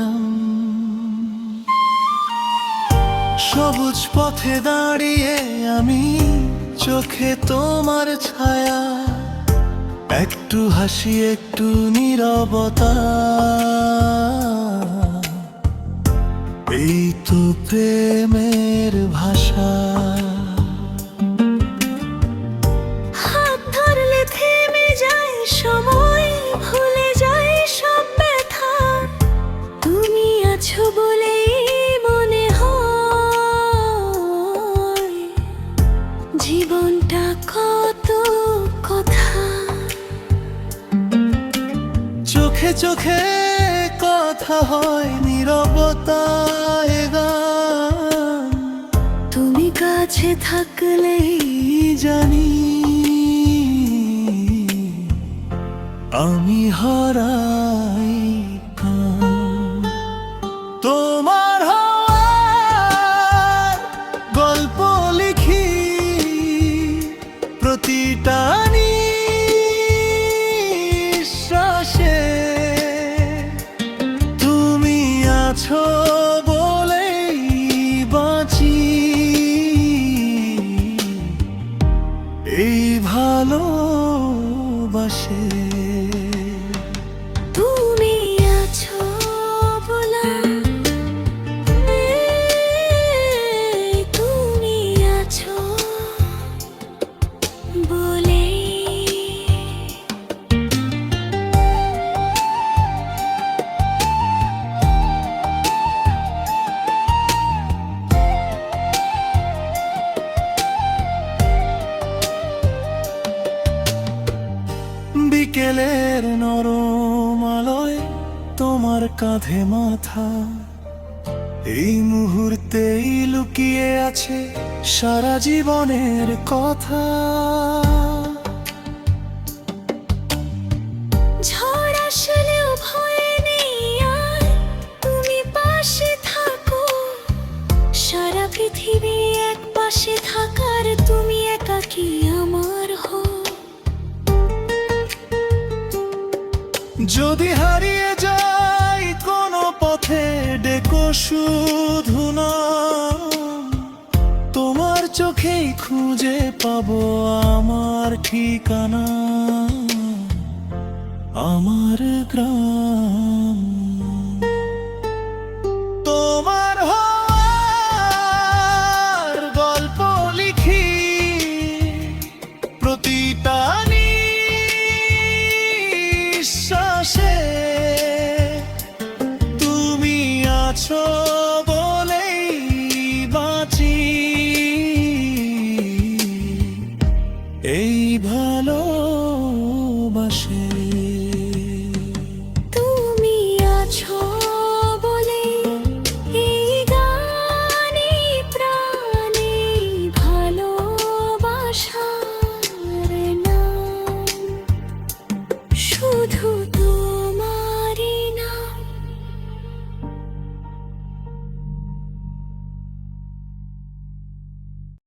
নাম। সবুজ পথে দাঁড়িয়ে আমি, চোখে তোমার ছায়া, একটু হাসি একটু নীরবতা, এই তো প্রেমের ভাষা। হাত ধরলে থেমে যায় সময়, ভুলে যায় সব ব্যথা। তুমি আছো বলেই মনে হয় জীবনটা কত কথা। চোখে চোখে কথা হয়, নীরবতায় গান। তুমি কাছে থাকলেই জানি আমি হারাই কান। তোমার হওয়ার গল্প লিখি, প্রতিটা নিঃশ্বাসে তুমি আছো বলেই বাঁচি, এই ভালোবাসে। তুমি আছো বলে, তুমি আছো বলে। বিকেলের নরম আলোয় তোমার কাঁধে মাথা, এই মুহূর্তেই লুকিয়ে আছে সারা জীবনের কথা। ঝড় আসলেও ভয় নেই আর, তুমি পাশে থাকো। সারা পৃথিবী এক পাশে থাকার, তুমি একাকী আমার হো। যদি হারিয়ে যাই কোনো পথে, ডেকো শুধু নাম। তোমার চোখেই খুঁজে পাবো আমার ঠিকানা, আমার গ্রাম। তোমার হওয়ার গল্প লিখি, প্রতিটা নিঃশ্বাসে তুমি আছো